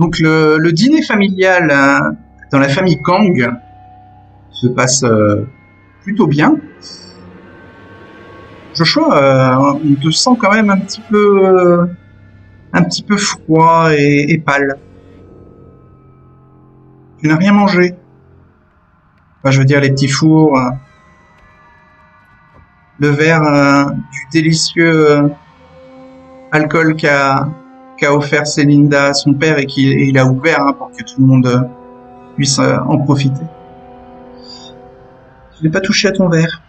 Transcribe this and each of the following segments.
Donc le dîner familial dans la famille Kang se passe plutôt bien. Joshua, on te sent quand même un petit peu froid et pâle. Tu n'as rien mangé. Enfin, je veux dire les petits fours, le verre du délicieux alcool qu'a offert Célinda à son père et qu'il a ouvert pour que tout le monde puisse en profiter. Je n'ai pas touché à ton verre.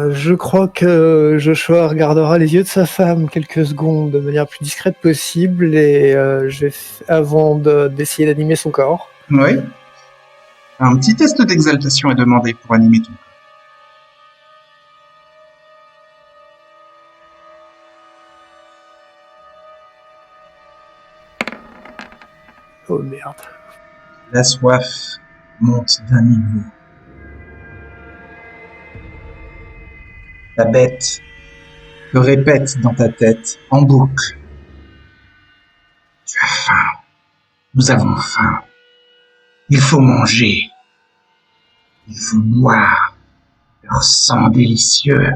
Je crois que Joshua regardera les yeux de sa femme quelques secondes de manière plus discrète possible et avant d'essayer d'animer son corps. Oui. Un petit test d'exaltation est demandé pour animer ton corps. Oh merde. La soif monte d'un niveau. La bête te répète dans ta tête en boucle. Tu as faim. Nous avons faim. Il faut manger. Il faut boire leur sang délicieux.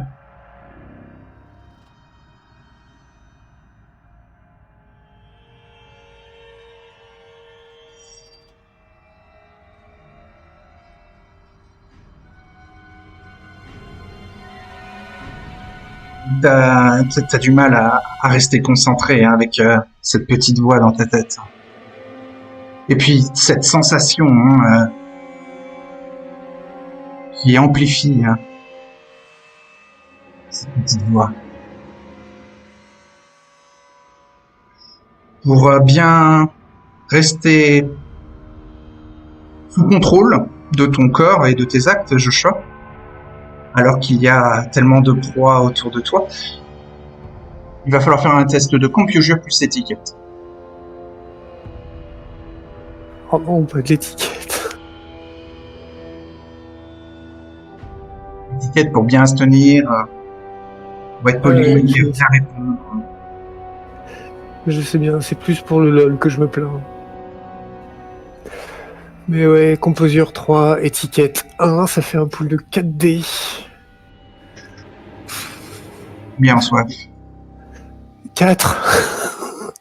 T'as du mal à rester concentré avec cette petite voix dans ta tête. Et puis cette sensation qui amplifie cette petite voix. Pour bien rester sous contrôle de ton corps et de tes actes, Joshua, alors qu'il y a tellement de proies autour de toi, il va falloir faire un test de composure plus étiquette. Oh non, pas de l'étiquette. Étiquette pour bien se tenir, pour être poli, bien répondre. Je sais bien, c'est plus pour le LOL que je me plains. Mais ouais, composure 3, étiquette 1, ça fait un pool de 4D. Bien en soif. 4.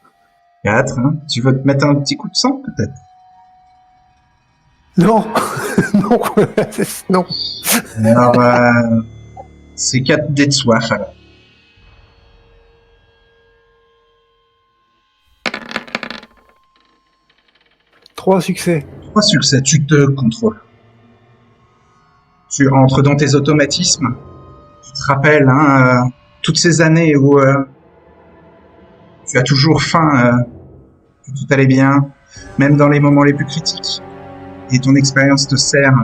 4, hein. Tu veux te mettre un petit coup de sang, peut-être? Non. Non. Non. Alors, c'est 4 dés de soif, alors. 3 succès. 3 succès, tu te contrôles. Tu entres dans tes automatismes. Tu te rappelles toutes ces années où tu as toujours faim, que tout allait bien, même dans les moments les plus critiques. Et ton expérience te sert.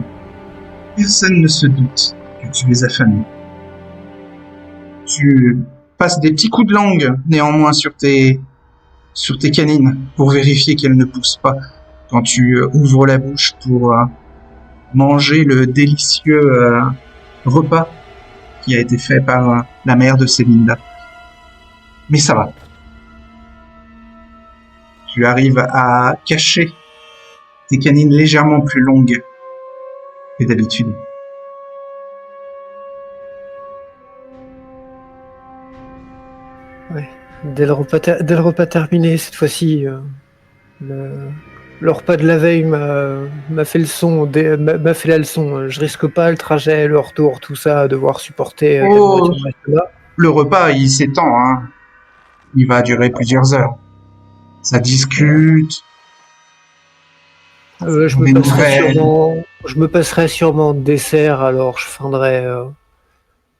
Personne ne se doute que tu es affamé. Tu passes des petits coups de langue, néanmoins, sur tes canines, pour vérifier qu'elles ne poussent pas quand tu ouvres la bouche pour manger le délicieux repas qui a été fait par la mère de Célinda. Mais ça va. Tu arrives à cacher tes canines légèrement plus longues que d'habitude. Ouais. Dès le repas terminé, cette fois-ci, le repas de la veille m'a fait la leçon. Je risque pas le trajet, le retour, tout ça, devoir supporter le repas, il s'étend, hein. Il va durer plusieurs heures. Ça discute. Je me passerai sûrement de dessert, alors je feindrai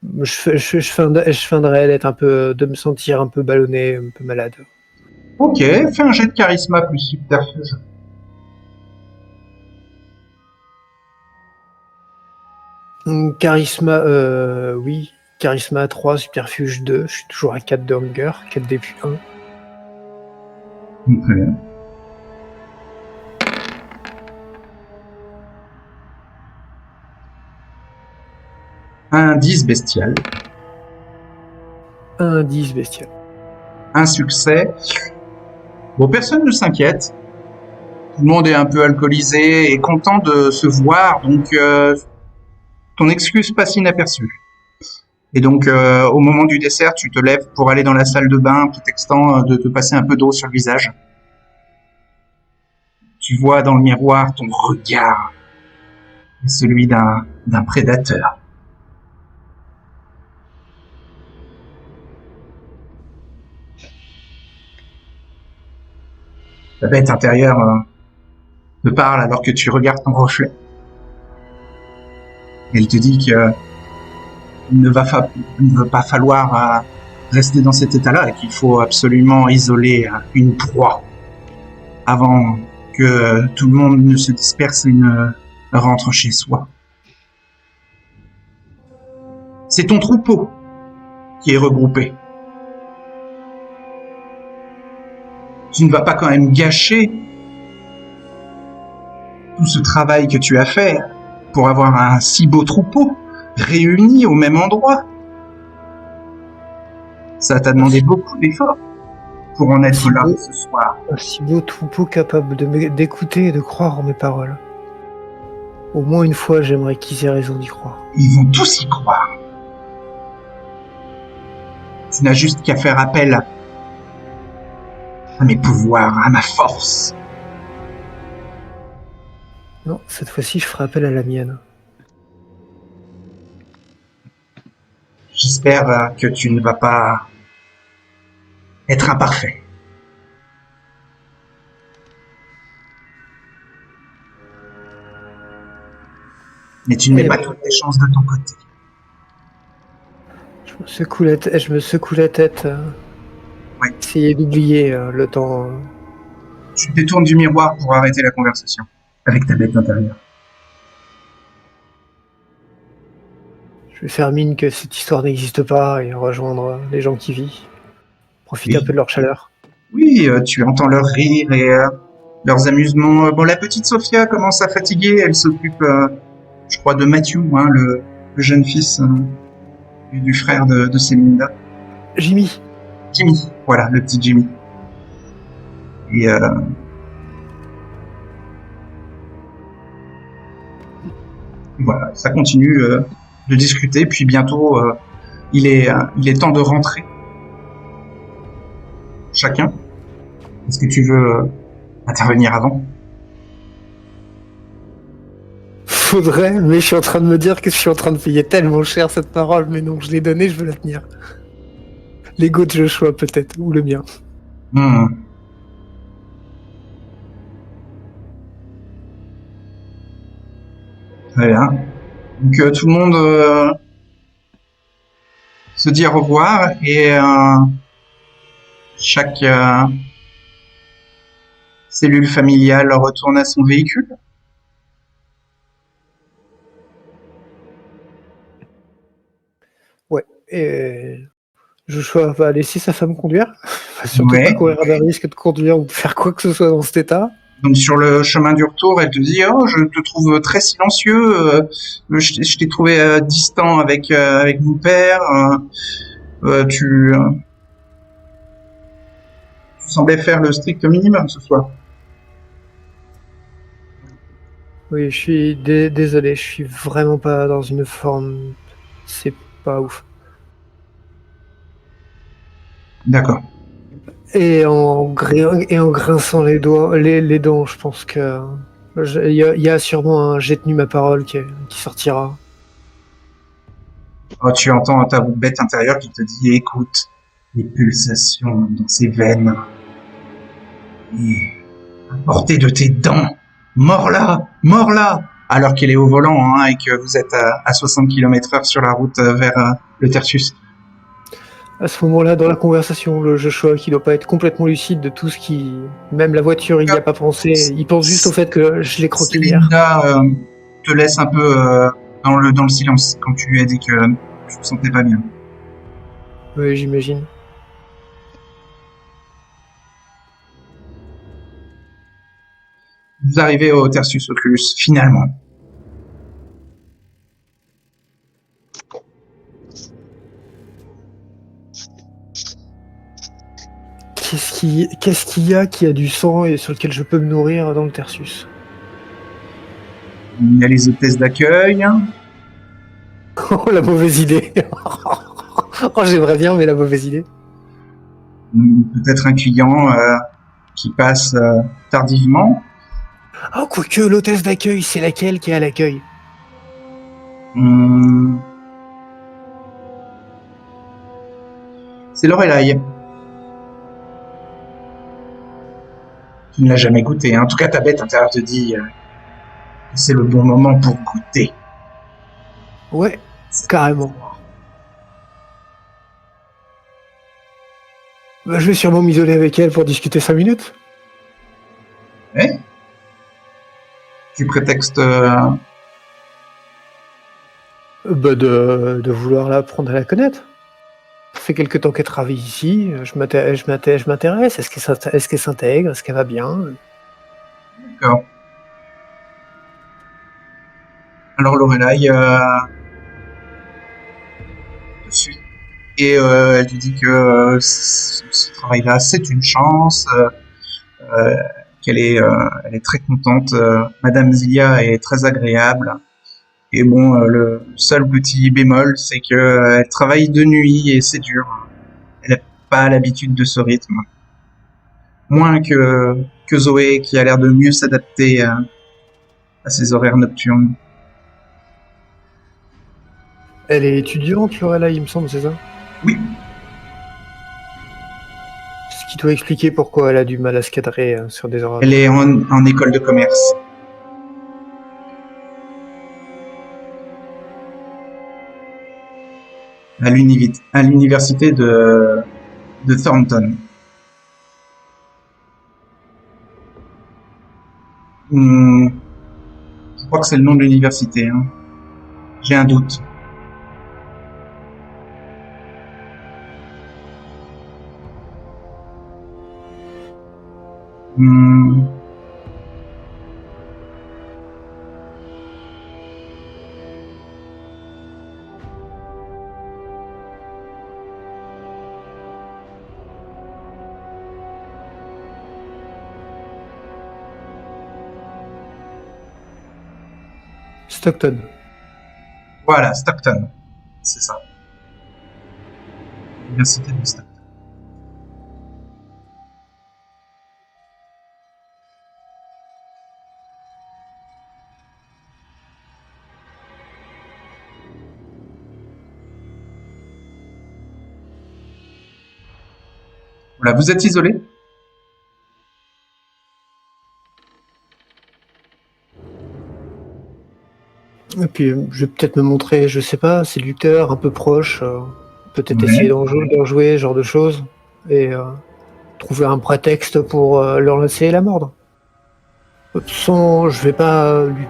de me sentir un peu ballonné, un peu malade. Ok, fais un jet de charisme plus subterfuge. Charisme, oui. Charisme 3, subterfuge 2. Je suis toujours à 4 de hunger, 4 depuis 1. Très bien. Un 10 bestial. Un 10 bestial. Un succès. Bon, personne ne s'inquiète. Tout le monde est un peu alcoolisé et content de se voir, donc ton excuse passe inaperçue. Et donc, au moment du dessert, tu te lèves pour aller dans la salle de bain, prétextant de te passer un peu d'eau sur le visage. Tu vois dans le miroir ton regard, celui d'un prédateur. La bête intérieure te parle alors que tu regardes ton reflet. Elle te dit que il ne va pas falloir rester dans cet état-là et qu'il faut absolument isoler une proie avant que tout le monde ne se disperse et ne rentre chez soi. C'est ton troupeau qui est regroupé. Tu ne vas pas quand même gâcher tout ce travail que tu as fait pour avoir un si beau troupeau réuni au même endroit. Ça t'a demandé beaucoup d'efforts pour en être là ce soir. Un si beau troupeau capable d'écouter et de croire en mes paroles. Au moins une fois, j'aimerais qu'ils aient raison d'y croire. Ils vont tous y croire. Tu n'as juste qu'à faire appel à mes pouvoirs, à ma force. Non, cette fois-ci, je ferai appel à la mienne. J'espère que tu ne vas pas être imparfait. Mais tu ne mets pas toutes les chances de ton côté. Je me secoue la tête. Oui. Essayer d'oublier le temps. Tu te détournes du miroir pour arrêter la conversation avec ta bête intérieure. Je vais faire mine que cette histoire n'existe pas et rejoindre les gens qui vivent. Profiter un peu de leur chaleur. Oui, tu entends leurs rires et leurs amusements. Bon, la petite Sophia commence à fatiguer. Elle s'occupe, je crois, de Matthew, hein, le jeune fils du frère de Célinda. Jimmy, voilà, le petit Jimmy. Et voilà, ça continue de discuter. Puis bientôt, il est temps de rentrer. Chacun. Est-ce que tu veux intervenir avant? faudrait, mais je suis en train de me dire que je suis en train de payer tellement cher cette parole, mais non, je l'ai donnée, je veux la tenir. L'ego de Joshua peut-être, ou le mien. Très bien. Donc tout le monde se dit au revoir et chaque cellule familiale retourne à son véhicule. Ouais, et Joshua va laisser sa femme conduire. Va surtout Ouais. pas courir un risque de conduire ou de faire quoi que ce soit dans cet état. Donc sur le chemin du retour, elle te dit « Oh, je te trouve très silencieux, je t'ai trouvé distant avec mon père, tu semblais faire le strict minimum ce soir. » Oui, je suis désolé, je suis vraiment pas dans une forme... C'est pas ouf. D'accord. Et en grinçant les doigts, les dents, je pense que... Il y a sûrement un « j'ai tenu ma parole » qui sortira. Oh, tu entends ta bête intérieure qui te dit « Écoute, les pulsations dans ses veines. Et à portée de tes dents. Mors là, alors qu'elle est au volant hein, et que vous êtes à 60 km/h sur la route vers le Tertius. À ce moment-là, dans la conversation, le Joshua qui doit pas être complètement lucide de tout ce qui... Même la voiture, il n'y a pas pensé. Il pense juste au fait que je l'ai croqué hier. Célinda te laisse un peu dans le silence quand tu lui as dit que tu te sentais pas bien. Oui, j'imagine. Vous arrivez au Tertius Oculus, finalement. qu'est-ce qu'il y a qui a du sang et sur lequel je peux me nourrir dans le Tertius? Il y a les hôtesses d'accueil. Oh, la mauvaise idée. Oh, j'aimerais bien, mais la mauvaise idée. Peut-être un client qui passe tardivement. Oh, quoique, l'hôtesse d'accueil, c'est laquelle qui est à l'accueil? C'est Lorelai. Tu ne l'as jamais goûté, hein. En tout cas, ta bête intérieure te dit que c'est le bon moment pour goûter. Ouais, carrément. Bah, je vais sûrement m'isoler avec elle pour discuter 5 minutes. Ouais. Tu prétextes Bah, de vouloir l'apprendre à la connaître. Ça fait quelque temps qu'elle travaille ici, je m'intéresse. Est-ce qu'elle s'intègre? Est-ce qu'elle va bien? D'accord. Alors Lorelai te suit et elle te dit que ce travail-là, c'est une chance, qu'elle est, elle est très contente. Madame Zilia est très agréable. Et bon, le seul petit bémol, c'est que elle travaille de nuit et c'est dur. Elle n'a pas l'habitude de ce rythme. Moins que Zoé, qui a l'air de mieux s'adapter à ses horaires nocturnes. Elle est étudiante, Lorelai, il me semble, c'est ça? Oui. Ce qui doit expliquer pourquoi elle a du mal à se cadrer sur des horaires. Elle est en école de commerce. À l'université de Thornton. Je crois que c'est le nom de l'université. Hein. J'ai un doute. Stockton. Voilà, Stockton. C'est ça. L'université de Stockton. Voilà, vous êtes isolé? Et puis, je vais peut-être me montrer, je sais pas, séducteur, un peu proche, peut-être essayer d'en jouer, ce genre de choses, et trouver un prétexte pour l'enlacer et la mordre. Je vais pas lui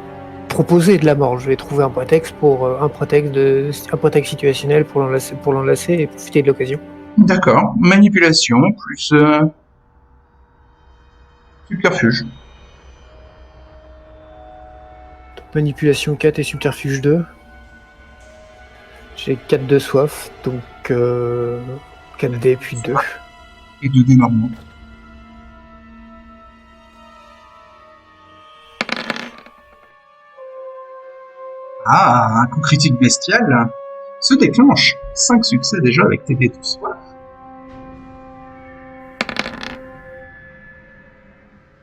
proposer de la mort, je vais trouver un prétexte un prétexte situationnel pour l'enlacer et profiter de l'occasion. D'accord. Manipulation plus subterfuge. Manipulation 4 et subterfuge 2. J'ai 4 de soif, donc 4 dés puis 2. Et 2 dés normaux. Ah, un coup critique bestial se déclenche. 5 succès déjà avec tes dés de soif.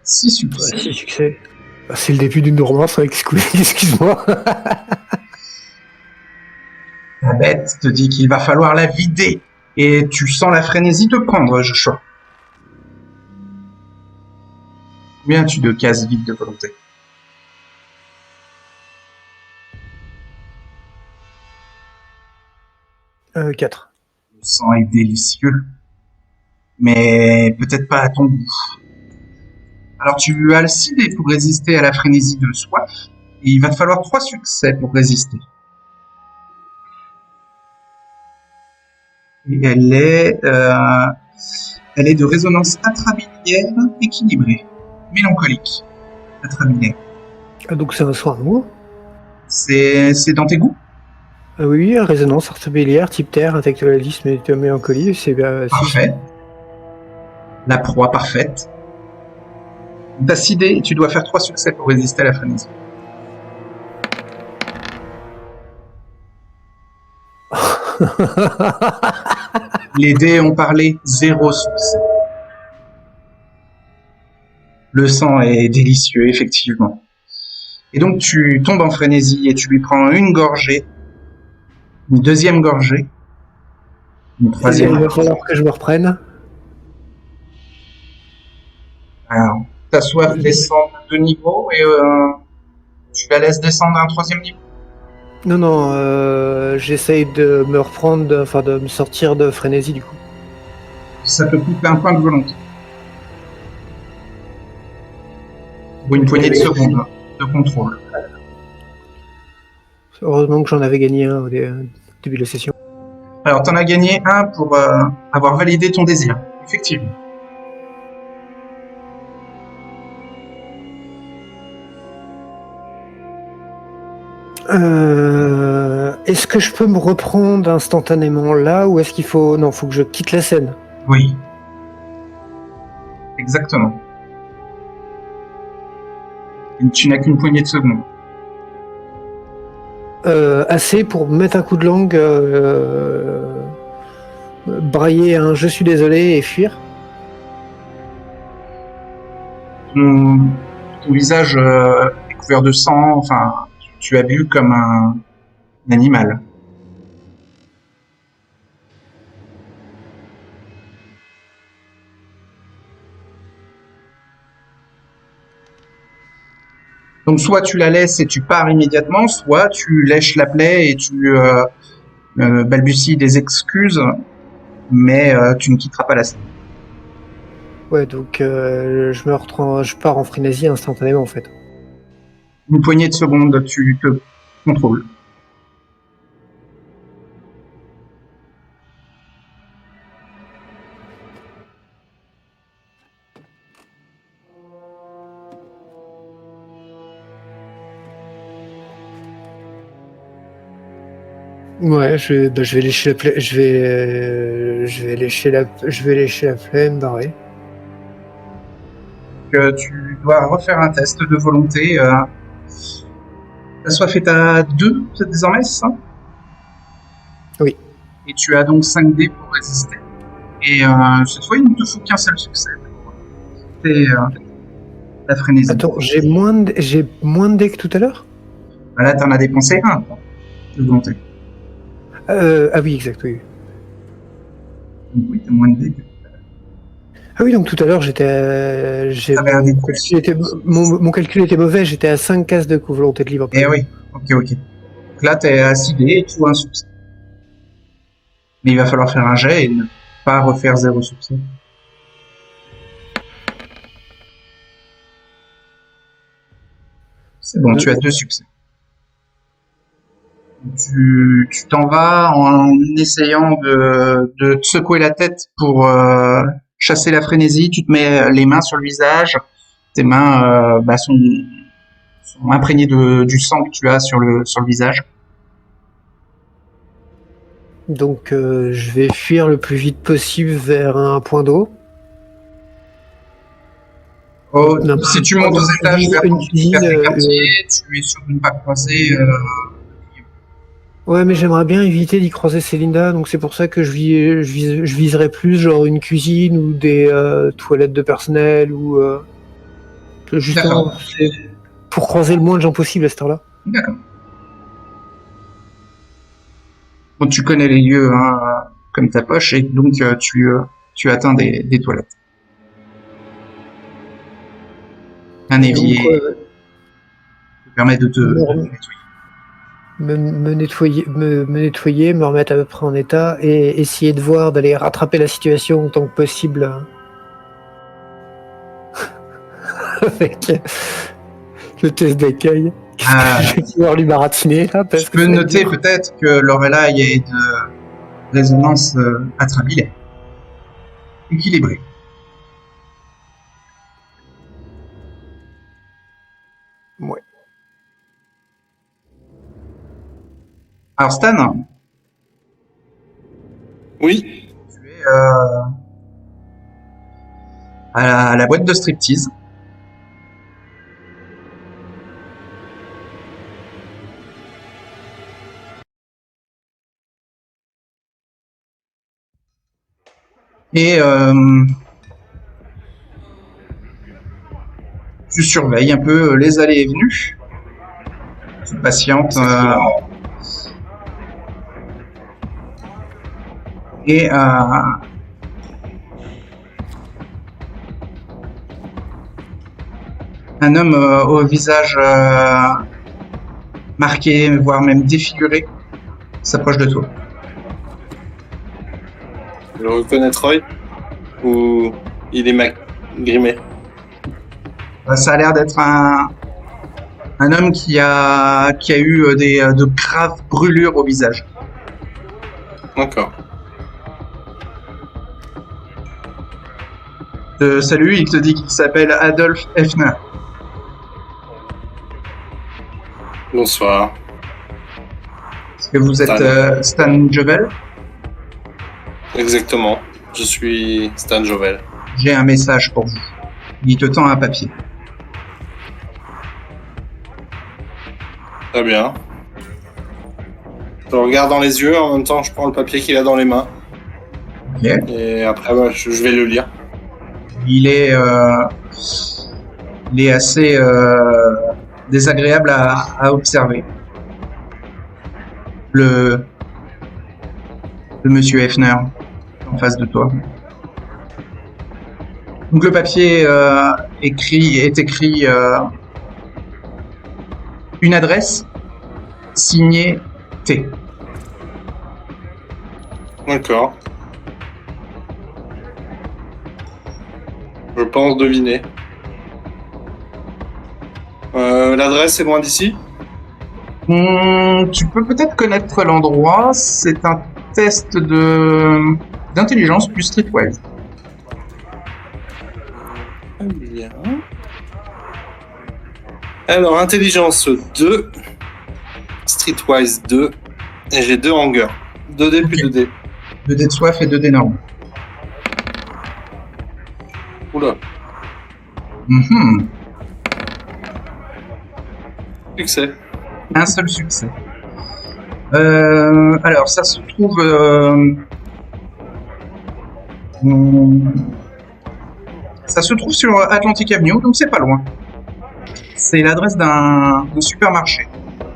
6 succès. 6 succès. Bah, c'est le début d'une romance avec Squeak, excuse-moi. La bête te dit qu'il va falloir la vider. Et tu sens la frénésie te prendre, Joshua. Combien as-tu de cases vides de volonté? Euh, 4. Le sang est délicieux, mais peut-être pas à ton goût. Alors tu as 6 dés pour résister à la frénésie de soif, et il va te falloir 3 succès pour résister. Et elle est de résonance intrabiliaire équilibrée, mélancolique, intrabiliaire. Ah, donc ça va soin moi. C'est dans tes goûts? Oui, résonance artibiliaire, type terre, intellectualisme et mélancolie, c'est bien. Parfait. la proie parfaite. T'as 6 dés et tu dois faire 3 succès pour résister à la frénésie. Les dés ont parlé, 0 succès. Le sang est délicieux, effectivement. Et donc tu tombes en frénésie et tu lui prends une gorgée, une deuxième gorgée, une Il troisième. va falloir que je me reprenne. Alors, ta soif descend de 2 niveaux et tu la laisses descendre à un 3e niveau. Non, j'essaye de me reprendre, de me sortir de frénésie du coup. Ça te coûte un point de volonté. Ou une poignée de secondes de contrôle. Heureusement que j'en avais gagné un au début de la session. Alors, t'en as gagné un pour avoir validé ton désir, effectivement. Est-ce que je peux me reprendre instantanément là ou est-ce qu'il faut... Non, faut que je quitte la scène. Oui. Exactement. Et tu n'as qu'une poignée de secondes. Assez pour mettre un coup de langue, brailler un « je suis désolé » et fuir. Ton visage est couvert de sang, enfin, tu as bu comme un animal. Donc soit tu la laisses et tu pars immédiatement, soit tu lèches la plaie et tu balbuties des excuses, mais tu ne quitteras pas la scène. Ouais, donc je pars en frénésie instantanément en fait. Une poignée de secondes, tu te contrôles. Ouais, je vais lécher la plaie, je vais lécher la plaie, me barrer. Tu dois refaire un test de volonté. La soif est à 2 désormais, c'est ça? Oui. Et tu as donc 5 dés pour résister. Et cette fois, il ne te faut qu'un seul succès. C'est la frénésie. Attends, j'ai moins de dés que tout à l'heure? Là, t'en as dépensé un de volonté. Ah oui, exact, oui. Donc oui, t'as moins de dés. Ah oui, donc tout à l'heure, mon calcul était mauvais, j'étais à 5 cases de volonté de libre. Eh oui, ok. Donc là, t'es à 6 dés et tu as un succès. Mais il va falloir faire un jet et ne pas refaire 0 succès. C'est bon, tu as 2 succès. Tu t'en vas en essayant de te secouer la tête pour chasser la frénésie. Tu te mets les mains sur le visage. Tes mains sont imprégnées du sang que tu as sur le visage. Donc je vais fuir le plus vite possible vers un point d'eau. Oh, si tu montes aux étages vers ton quartier, tu es sur une pas croisée. Ouais, mais j'aimerais bien éviter d'y croiser Célinda, donc c'est pour ça que je viserais plus genre une cuisine ou des toilettes de personnel ou justement pour croiser le moins de gens possible à cette heure-là. D'accord. Bon, tu connais les lieux comme ta poche et donc tu atteins des toilettes. Un évier te permet de te nettoyer. Me nettoyer, me remettre à peu près en état et essayer de voir, d'aller rattraper la situation autant que possible avec le test d'accueil. Je vais pouvoir lui baratiner là. Je peux noter peut-être que Lorelai est de résonance atrabilaire. Équilibrée. Ouais. Alors Stan. Oui. Tu es à la boîte de striptease. Et tu surveilles un peu les allées et venues. Tu patientes. Et un homme au visage marqué, voire même défiguré, s'approche de toi. Je reconnais Troy ou il est grimé? Ça a l'air d'être un homme qui a eu de graves brûlures au visage. D'accord. Salut, il te dit qu'il s'appelle Adolf Hefner. Bonsoir. Est-ce que vous êtes Stan Jovel? Exactement. Je suis Stan Jovel. J'ai un message pour vous. Il te tend un papier. Très bien. Je le regarde dans les yeux, en même temps je prends le papier qu'il a dans les mains. Ok. Et après je vais le lire. Il est assez désagréable à observer. Le monsieur Hefner en face de toi. Donc le papier est écrit une adresse signée T. D'accord. Je pense deviner. L'adresse est loin d'ici? Tu peux peut-être connaître l'endroit. C'est un test d'intelligence plus streetwise. Bien. Alors, intelligence 2, streetwise 2, et j'ai 2 hangers. 2D plus 2D. 2 dés de soif et 2 dés normaux. Oula, Mhm. succès. Un seul succès. Alors, ça se trouve... ça se trouve sur Atlantic Avenue, donc c'est pas loin. C'est l'adresse d'un supermarché,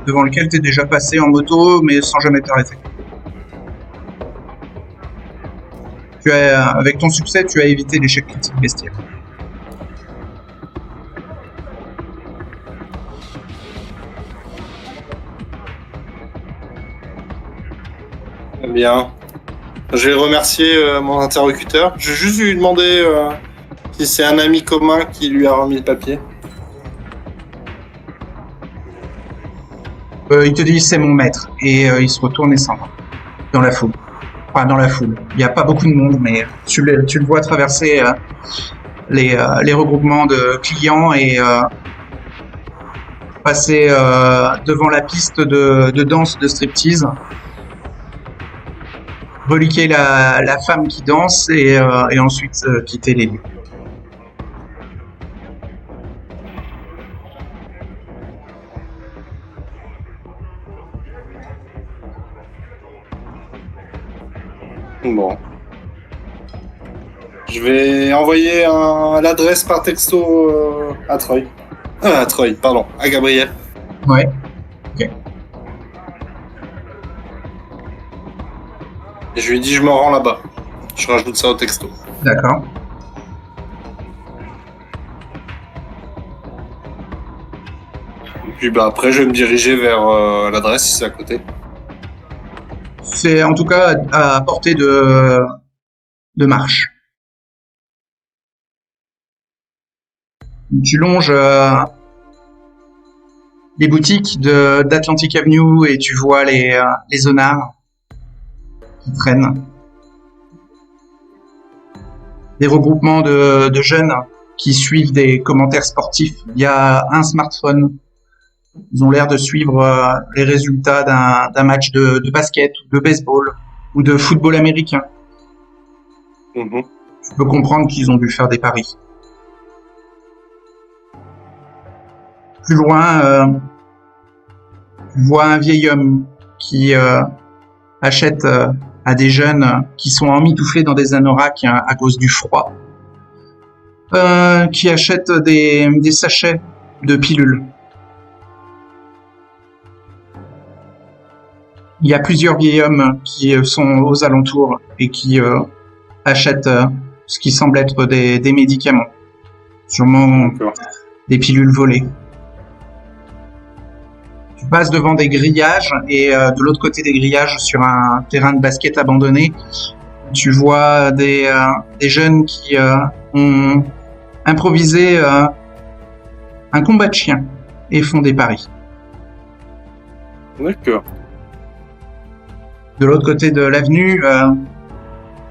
devant lequel tu es déjà passé en moto, mais sans jamais t'arrêter. Avec ton succès, tu as évité l'échec critique bestiaire. Bien. Je vais remercier mon interlocuteur. Je vais juste lui demander si c'est un ami commun qui lui a remis le papier. Il te dit c'est mon maître, et il se retourne et s'en va. Dans la foule. Enfin, dans la foule. Il n'y a pas beaucoup de monde, mais tu le vois traverser les regroupements de clients et passer devant la piste de danse de striptease, reliquer la femme qui danse et ensuite quitter les lieux. Bon. Je vais envoyer l'adresse par texto à Troy. À Troy, pardon, à Gabriel. Ouais. Ok. Et je lui dis je me rends là-bas. Je rajoute ça au texto. D'accord. Et puis bah après je vais me diriger vers l'adresse si c'est à côté. C'est en tout cas à portée de marche. Tu longes les boutiques d'Atlantic Avenue et tu vois les zonards qui traînent. Des regroupements de jeunes qui suivent des commentaires sportifs via un smartphone. Ils ont l'air de suivre les résultats d'un match de basket, ou de baseball ou de football américain. Mhm. Tu peux comprendre qu'ils ont dû faire des paris. Plus loin, tu vois un vieil homme qui achète à des jeunes qui sont emmitouflés dans des anoraks à cause du froid, qui achètent des sachets de pilules. Il y a plusieurs vieils hommes qui sont aux alentours et qui achètent ce qui semble être des médicaments. Sûrement des pilules volées. Tu passes devant des grillages et de l'autre côté des grillages, sur un terrain de basket abandonné, tu vois des jeunes qui ont improvisé un combat de chiens et font des paris. D'accord. De l'autre côté de l'avenue,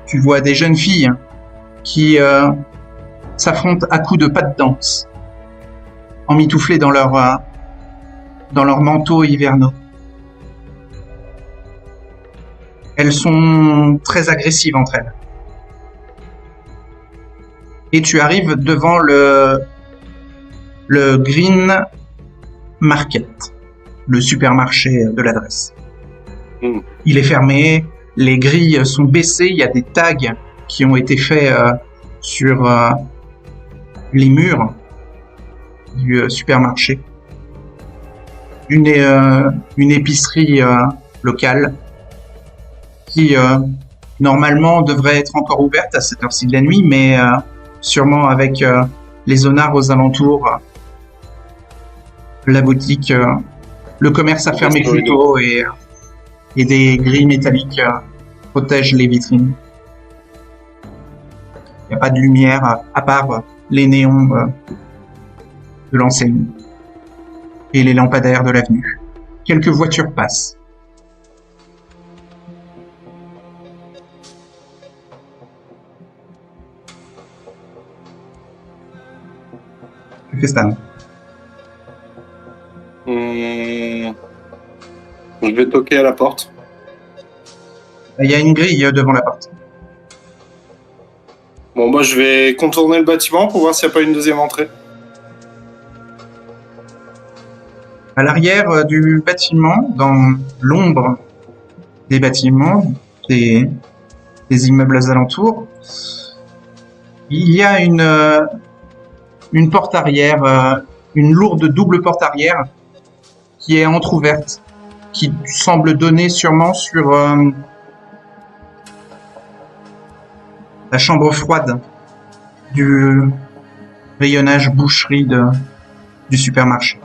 tu vois des jeunes filles qui s'affrontent à coups de pas de danse, emmitouflées dans leur manteau hivernaux. Elles sont très agressives entre elles. Et tu arrives devant le Green Market, le supermarché de l'adresse. Il est fermé, les grilles sont baissées, il y a des tags qui ont été faits sur les murs du supermarché. Une épicerie locale qui normalement devrait être encore ouverte à cette heure-ci de la nuit, mais sûrement avec les zonards aux alentours, la boutique, le commerce a fermé plus tôt et des grilles métalliques protègent les vitrines. Il n'y a pas de lumière à part les néons de l'enseigne et les lampadaires de l'avenue. Quelques voitures passent. Que fait Stan? Je vais toquer à la porte. Il y a une grille devant la porte. Bon, moi, je vais contourner le bâtiment pour voir s'il n'y a pas une deuxième entrée. À l'arrière du bâtiment, dans l'ombre des bâtiments, des immeubles alentours, il y a une porte arrière, une lourde double porte arrière qui est entrouverte, qui semble donner sûrement sur la chambre froide du rayonnage boucherie du supermarché.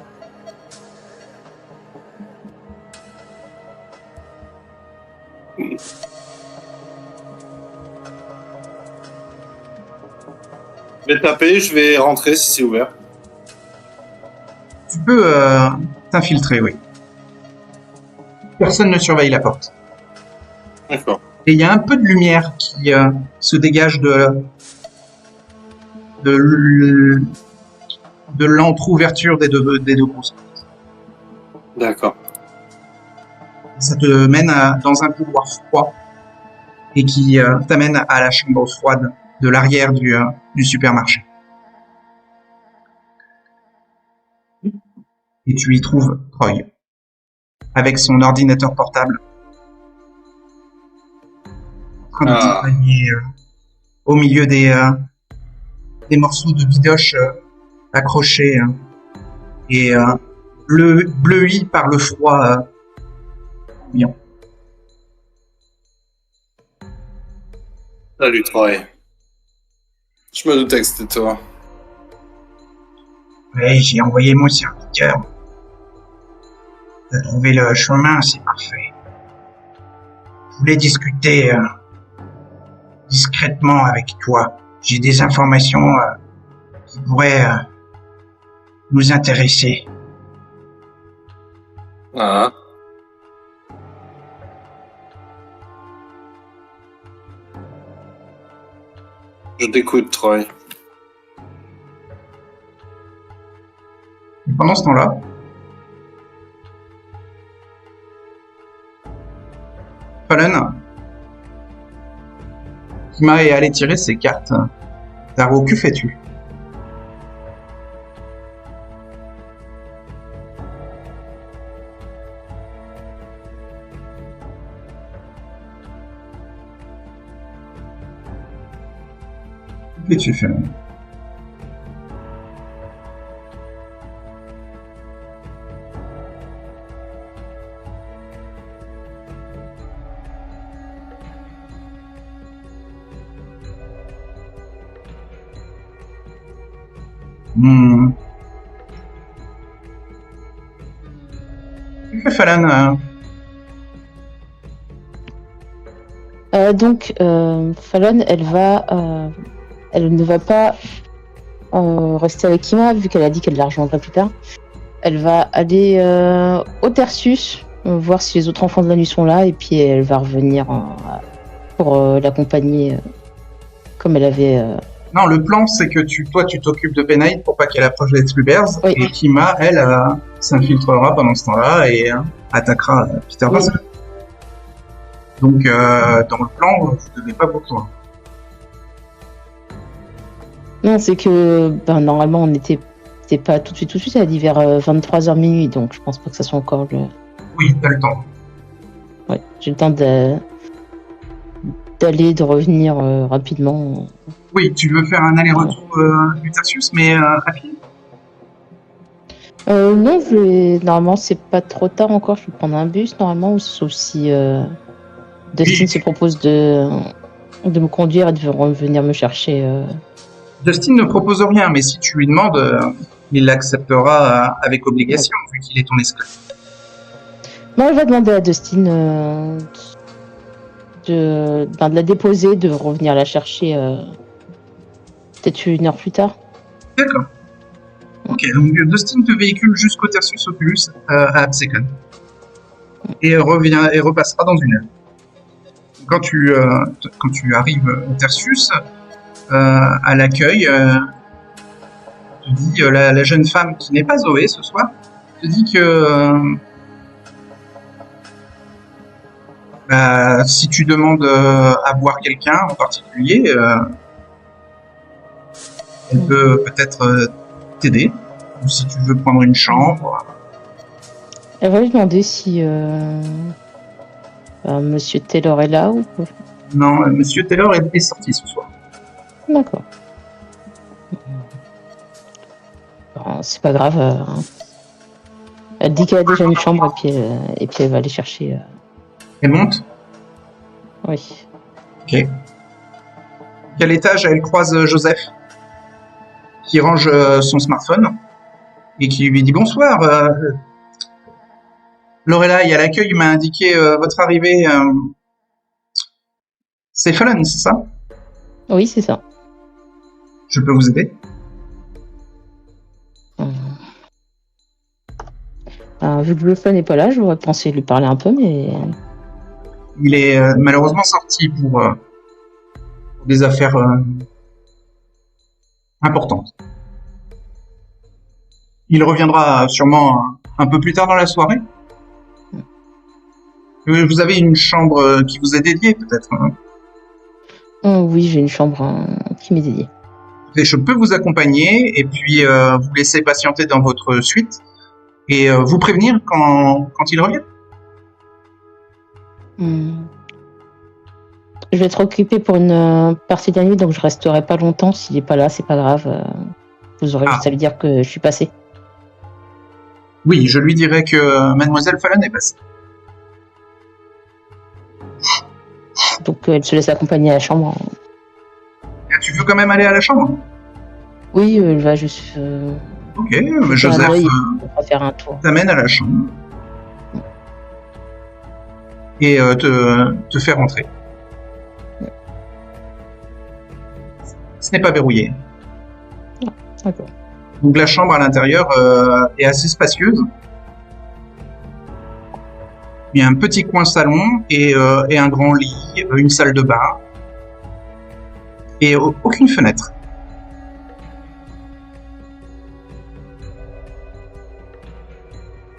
Je vais taper, je vais rentrer si c'est ouvert. Tu peux t'infiltrer, oui. Personne ne surveille la porte. D'accord. Et il y a un peu de lumière qui se dégage de l'entre-ouverture des deux grosses portes. D'accord. Ça te mène dans un couloir froid et qui t'amène à la chambre froide de l'arrière du supermarché. Et tu y trouves Troy, avec son ordinateur portable, en train de travailler au milieu des morceaux de bidoche accrochés et bleuis par le froid ambiant. Salut, Troy. Je me doutais que c'était toi. Oui, j'ai envoyé mon serviteur. T'as trouvé le chemin, c'est parfait. Je voulais discuter discrètement avec toi. J'ai des informations qui pourraient nous intéresser. Ah. Je t'écoute, Troy. Et pendant ce temps-là, Fallen, Kima est allé tirer ses cartes. Taro, que fais-tu? Que tu fais? Hmm. Que fait Falan? Donc, Fallon, elle ne va pas rester avec Kima, vu qu'elle a dit qu'elle la rejoindrait plus tard. Elle va aller au Tertius, voir si les autres enfants de la nuit sont là, et puis elle va revenir pour l'accompagner comme elle avait. Non, le plan, c'est que toi, tu t'occupes de Penaïd pour pas qu'elle approche les Trubers, Oui. et Kima, elle, s'infiltrera pendant ce temps-là et attaquera Peter Oui. Russell. Donc, dans le plan, vous devez pas vous rejoindre. Non, c'est que normalement, c'était pas tout de suite, elle a dit vers 23h minuit, donc je pense pas que ça soit encore le. Oui, t'as le temps. Ouais, j'ai le temps d'aller, de revenir rapidement. Oui, tu veux faire un aller-retour du Tertius, mais rapide. Non, normalement, c'est pas trop tard encore, je peux prendre un bus, normalement, sauf si Dustin Oui. se propose de me conduire et de revenir me chercher. Justin ne propose rien, mais si tu lui demandes, il l'acceptera avec obligation, vu qu'il est ton esclave. Non, elle va demander à Dustin de la déposer, de revenir la chercher peut-être 1 heure plus tard. D'accord. Ok, donc Dustin te véhicule jusqu'au Tertius Oculus à Absecon. Et repassera dans 1 heure. Quand tu arrives au Tertius, à l'accueil, te dit la jeune femme qui n'est pas Zoé ce soir, te dit que si tu demandes à voir quelqu'un en particulier, elle peut peut-être t'aider, ou si tu veux prendre une chambre. Elle va lui demander si Monsieur Taylor est là ou pas. Non, Monsieur Taylor est sorti ce soir. D'accord. Bon, c'est pas grave. Elle dit qu'elle a déjà une chambre et puis elle va aller chercher. Elle monte. Oui. Ok. Quel étage elle croise Joseph, qui range son smartphone et qui lui dit bonsoir. Lorelai, à l'accueil m'a indiqué votre arrivée. C'est Fallon, c'est ça? Oui, c'est ça. Je peux vous aider? Vu que le fun n'est pas là, j'aurais pensé lui parler un peu, mais. Il est malheureusement sorti pour des affaires importantes. Il reviendra sûrement un peu plus tard dans la soirée. Vous avez une chambre qui vous est dédiée, peut-être, hein? Oui, j'ai une chambre qui m'est dédiée. Et je peux vous accompagner et puis vous laisser patienter dans votre suite et vous prévenir quand il revient. Je vais être occupée pour une partie de la nuit, donc je resterai pas longtemps. S'il est pas là, c'est pas grave. Vous aurez juste à lui dire que je suis passée. Oui, je lui dirai que Mademoiselle Fallon est passée. Donc elle se laisse accompagner à la chambre. Et tu veux quand même aller à la chambre? Oui, elle va juste. Ok, Joseph on va faire un tour. t'amène à la chambre et te fait rentrer. Ce n'est pas verrouillé. D'accord. Donc la chambre à l'intérieur est assez spacieuse. Il y a un petit coin salon et un grand lit, une salle de bain et aucune fenêtre.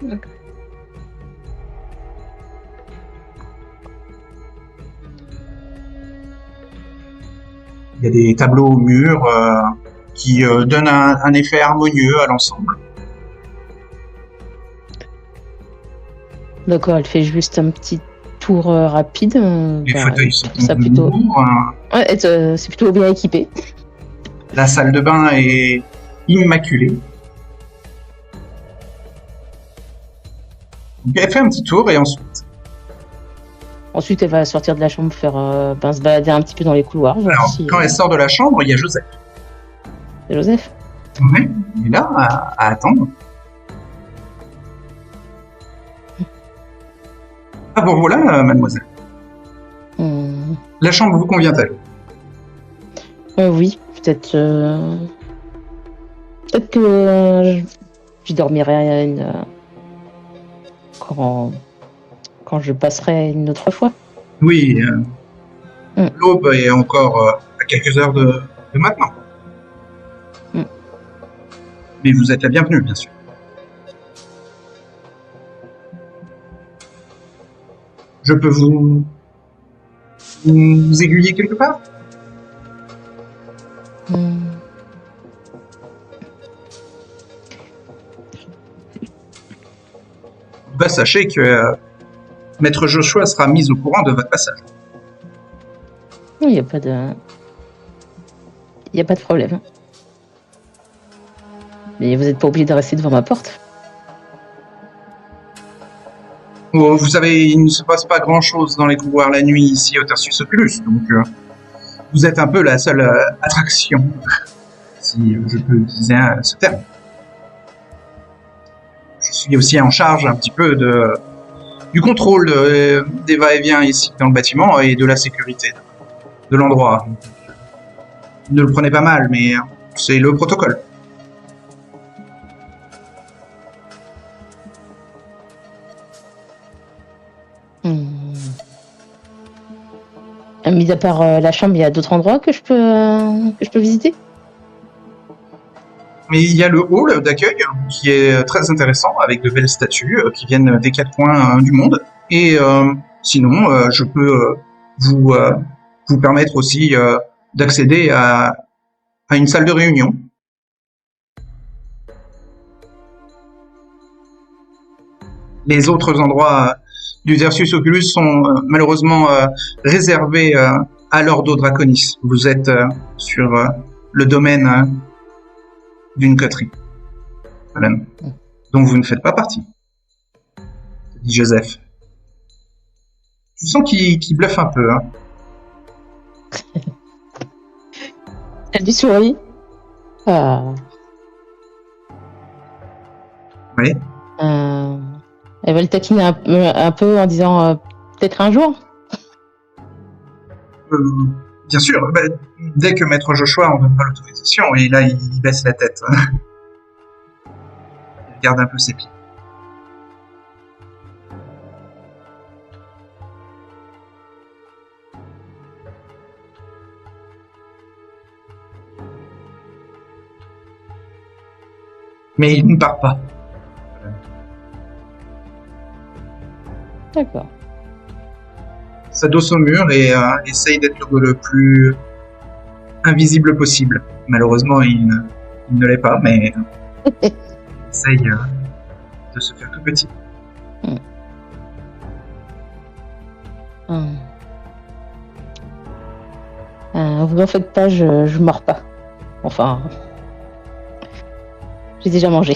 D'accord. Il y a des tableaux au mur qui donnent un effet harmonieux à l'ensemble. D'accord, elle fait juste un petit tour rapide. Les fauteuils sont ça plutôt. lourds. Ouais, c'est plutôt bien équipé. La salle de bain est immaculée. Donc elle fait un petit tour et Ensuite, elle va sortir de la chambre, faire se balader un petit peu dans les couloirs. Voir alors, si, quand elle sort de la chambre, il y a Joseph. c'est Joseph. Ouais, il est là à attendre. Ah bon voilà, mademoiselle. La chambre vous convient-elle? Oui, peut-être que j'y dormirai quand je passerai une autre fois. Oui, l'aube est encore à quelques heures de maintenant. Mais vous êtes la bienvenue, bien sûr. Je peux vous aiguiller quelque part? Bah, sachez que Maître Joshua sera mis au courant de votre passage. Il n'y a pas de... Il n'y a pas de problème. Mais vous n'êtes pas obligé de rester devant ma porte. Oh, vous savez, il ne se passe pas grand-chose dans les couloirs la nuit ici au Tertius Oculus, donc vous êtes un peu la seule attraction, si je peux utiliser ce terme. Je suis aussi en charge un petit peu du contrôle des va-et-vient ici dans le bâtiment et de la sécurité de l'endroit. Ne le prenez pas mal, mais c'est le protocole. Mis à part la chambre, il y a d'autres endroits que je peux visiter? Mais il y a le hall d'accueil qui est très intéressant avec de belles statues qui viennent des quatre coins du monde. Et sinon, je peux vous permettre aussi d'accéder à une salle de réunion. Les autres endroits du Tertius Oculus sont malheureusement réservés à l'Ordo Draconis. Vous êtes sur le domaine d'une coterie, madame, dont vous ne faites pas partie, dit Joseph. Je sens qu'il bluffe un peu. Hein. Elle lui sourit. Oui. Elle va le taquiner un peu en disant peut-être un jour. Bien sûr, bah, dès que Maître Joshua en donne pas l'autorisation, et là il baisse la tête. Il regarde un peu ses pieds. Mais il ne part pas. D'accord. S'adosse au mur et essaye d'être le plus invisible possible. Malheureusement, il ne l'est pas, mais il essaye de se faire tout petit. Vous en faites pas, je mords pas. Enfin, j'ai déjà mangé.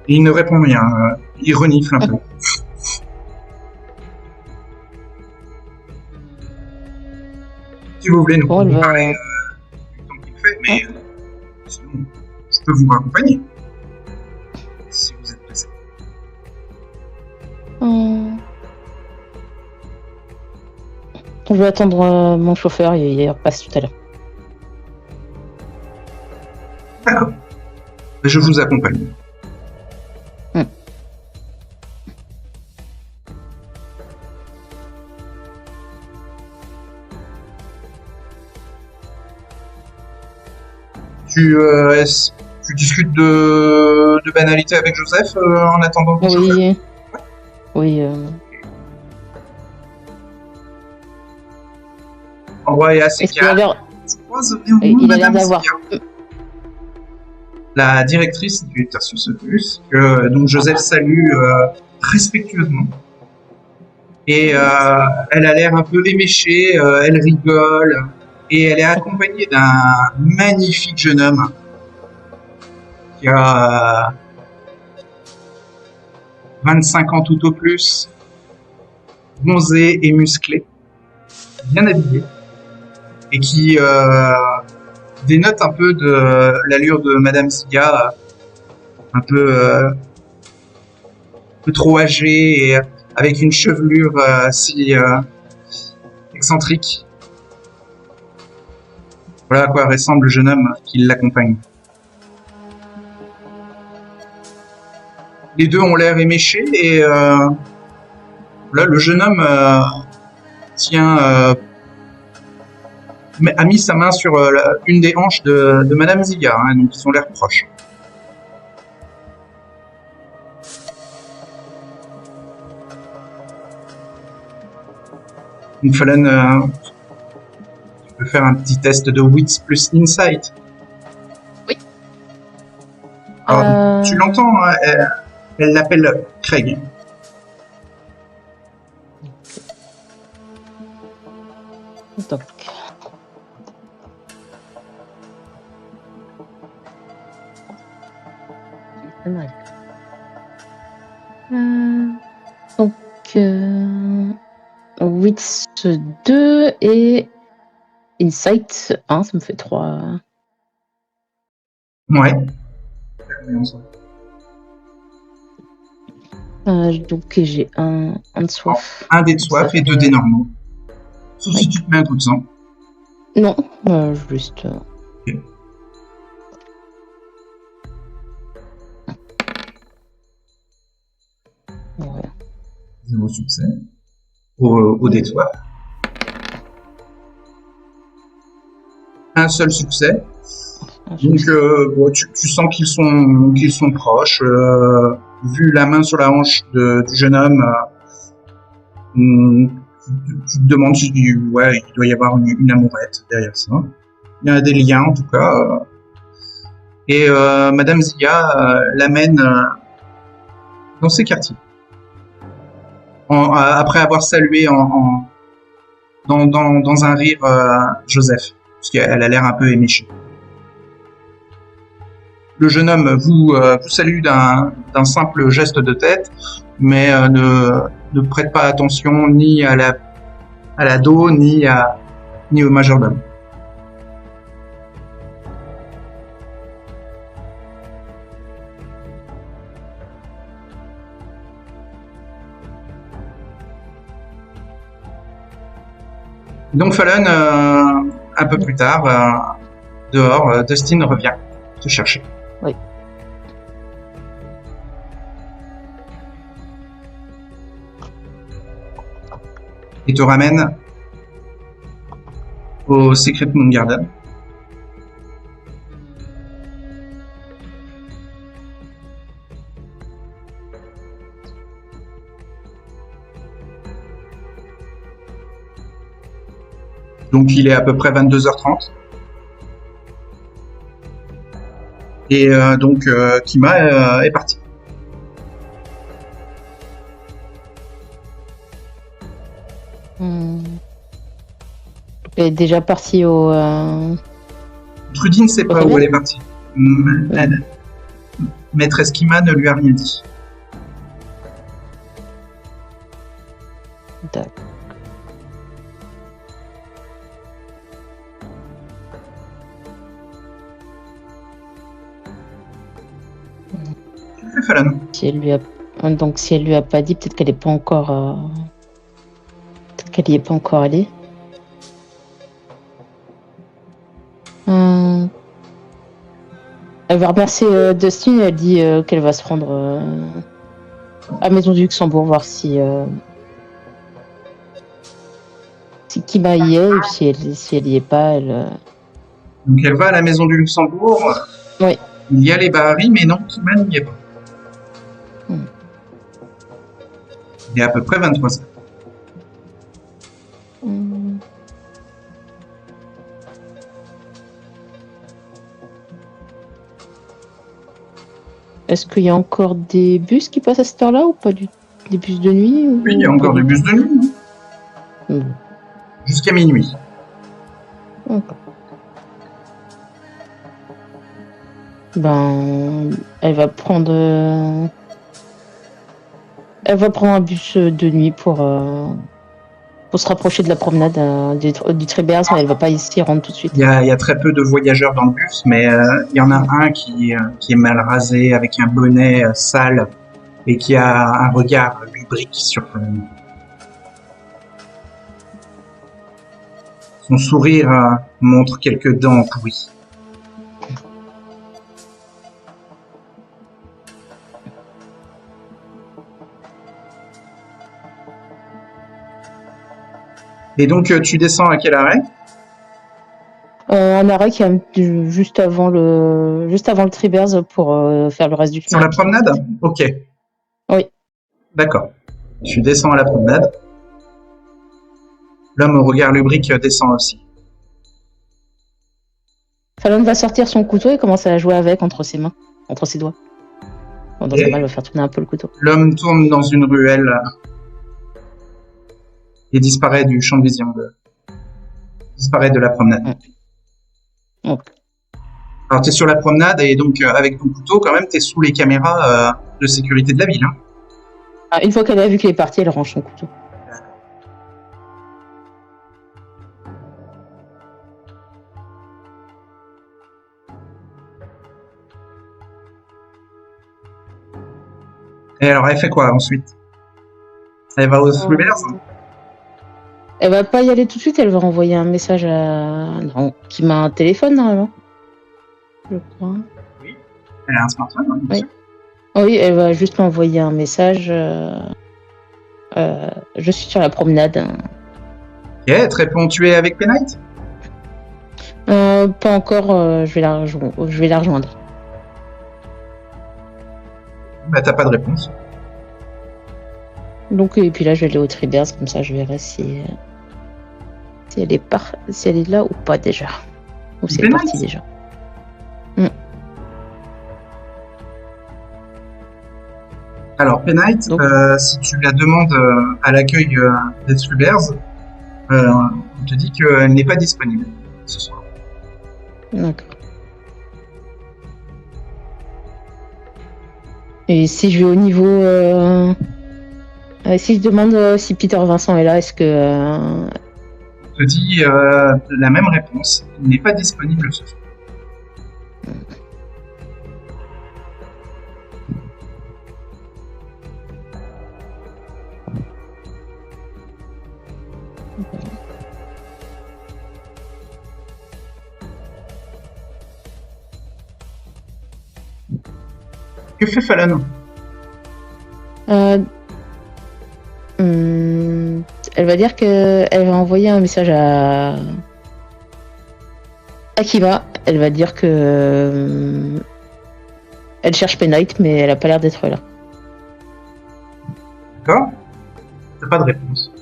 Et il ne répond rien. Il renifle un peu. Si vous voulez nous parler du temps qu'il fait, mais sinon, je peux vous raccompagner. Si vous êtes pressé. Je vais attendre mon chauffeur, il repasse tout à l'heure. D'accord. Je vous accompagne. Tu discutes de banalités avec Joseph en attendant ton chauffeur? Oui. Oui. L'endroit est assez calme. Je croise néanmoins Madame Seria, la directrice du Tertius Oculus, que donc Joseph salue respectueusement. Et elle a l'air un peu éméchée, elle rigole, et elle est accompagnée d'un magnifique jeune homme qui a 25 ans tout au plus, bronzé et musclé, bien habillé, et qui dénote un peu de l'allure de Madame Ziga, un peu trop âgée et avec une chevelure si excentrique. Voilà à quoi ressemble le jeune homme qui l'accompagne. Les deux ont l'air éméchés et là le jeune homme a mis sa main sur une des hanches de Madame Ziga, hein, donc ils ont l'air proches. Donc Fallen, tu peux faire un petit test de Wits plus Insight. Oui. Alors, tu l'entends, hein, elle l'appelle Craig. Donc. Donc, Wits 2 et Insight 1, ça me fait 3. Ouais. Donc j'ai un de soif. Un dé de soif et 2 dés normaux. Sauf si tu te mets un coup de sang. Non, juste. Ok. Ouais. 0 succès. Au dé de soif. Un seul succès. Donc bon, tu sens qu'ils sont proches. Vu la main sur la hanche du jeune homme, tu te demandes si ouais, il doit y avoir une amourette derrière ça. Il y a des liens en tout cas. Et Madame Zia l'amène dans ses quartiers. Après avoir salué dans un rire Joseph, parce qu'elle a l'air un peu éméchée. Le jeune homme vous salue d'un simple geste de tête, mais ne prête pas attention ni à la dos, ni au majordome. Donc Fallen, un peu plus tard, dehors, Dustin revient te chercher. Oui. Et te ramène au Secret Moon Garden. Donc il est à peu près 22h30. Et donc Kima est parti. Elle est déjà partie au. Trudine ne sait pas où elle est partie. Maîtresse Kima ne lui a rien dit. D'accord. Fallen. Si elle lui a... Donc si elle lui a pas dit, peut-être qu'elle est pas encore. Peut-être qu'elle y est pas encore allée. Elle va remercier Dustin. Elle dit qu'elle va se rendre à Maison du Luxembourg voir si Kima y est, et si elle y est pas, elle. Donc elle va à la Maison du Luxembourg. Oui. Il y a les Bahari, mais non, Kima n'y est pas. Il est à peu près 23h. Est-ce qu'il y a encore des bus qui passent à cette heure-là ou pas du tout? des bus de nuit ou... Oui, il y a encore du bus de nuit. Mm. Jusqu'à minuit. D'accord. Ben, elle va prendre un bus de nuit pour se rapprocher de la promenade du Trébers, mais elle va pas s'y rendre tout de suite. Il y a très peu de voyageurs dans le bus, mais il y en a un qui est mal rasé, avec un bonnet sale, et qui a un regard lubrique sur son sourire montre quelques dents pourries. Et donc, tu descends à quel arrêt? Un arrêt qui est juste avant le Trébers pour faire le reste du Sur chemin. la promenade? Ok. Oui. D'accord. Tu descends à la promenade. L'homme au regard lubrique descend aussi. Fallon va sortir son couteau et commencer à jouer avec entre ses mains, entre ses doigts. Bon, dans ce cas-là, elle va faire tourner un peu le couteau. L'homme tourne dans une ruelle et disparaît du champ de vision. Disparaît de la promenade. Ok. Alors, tu es sur la promenade et donc, avec ton couteau, quand même, tu es sous les caméras de sécurité de la ville. Hein. Ah, une fois qu'elle a vu qu'il est parti, elle range son couteau. Et alors, elle fait quoi ensuite? Elle va aux Thrillers? Elle va pas y aller tout de suite, elle va renvoyer un message à... Non, qui m'a un téléphone, normalement. Je crois. Oui. Elle a un smartphone, hein, bien sûr. Oui, elle va juste m'envoyer un message. Je suis sur la promenade. Ok, elle te répond, tu es avec Penite? Pas encore, je vais la rejoindre. Bah, t'as pas de réponse. Donc, et puis là, je vais aller au Tribers, comme ça, je verrai si elle est là ou pas déjà. Ou si elle est partie déjà. Alors, Penite, si tu la demandes à l'accueil des Tribers, on te dit qu'elle n'est pas disponible ce soir. D'accord. Et si je vais au niveau... si je demande si Peter Vincent est là, est-ce que... On te dit la même réponse. Il n'est pas disponible ce soir. Que fait Fallon? Elle va dire qu'elle va envoyer un message à Akiva. Elle va dire que elle cherche Penite, mais elle a pas l'air d'être là. D'accord. T'as pas de réponse.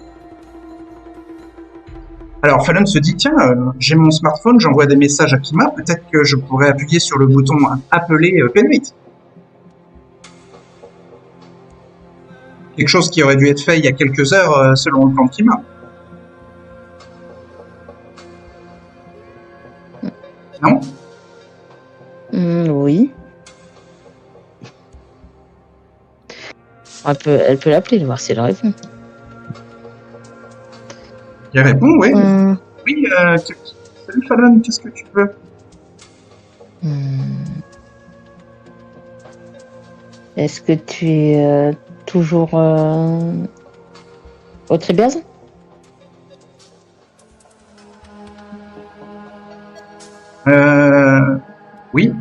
Alors Fallon se dit, tiens, j'ai mon smartphone, j'envoie des messages à Kima, peut-être que je pourrais appuyer sur le bouton appeler Penite. Quelque chose qui aurait dû être fait il y a quelques heures selon le plan de Kima. Non? Oui. Elle peut l'appeler, voir si elle répond. Il répond, oui. Oui, salut Fallon, qu'est-ce que tu veux? Est-ce que tu es toujours au Tribers? Oui.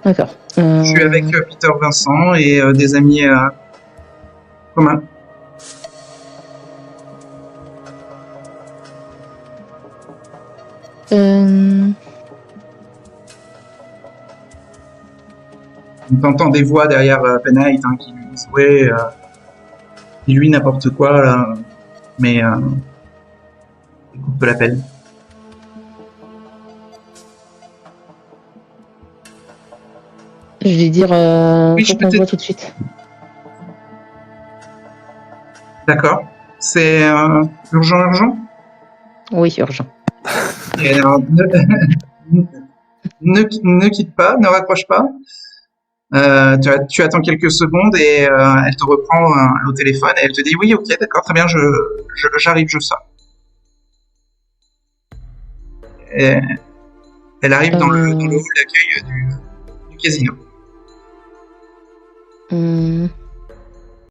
D'accord. Je suis avec Peter Vincent et des amis communs. On entend des voix derrière Penite qui lui disent ouais, dis-lui n'importe quoi là, mais écoute l'appel. Je vais dire, Oui, faut je peux qu'on t'aider. voit tout de suite. D'accord. C'est urgent. Oui, urgent. Et alors, ne quitte pas, ne raccroche pas. Tu attends quelques secondes et elle te reprend au téléphone et elle te dit oui, ok, d'accord, très bien, j'arrive, je sors. Et elle arrive dans le hall d'accueil du casino. Hum,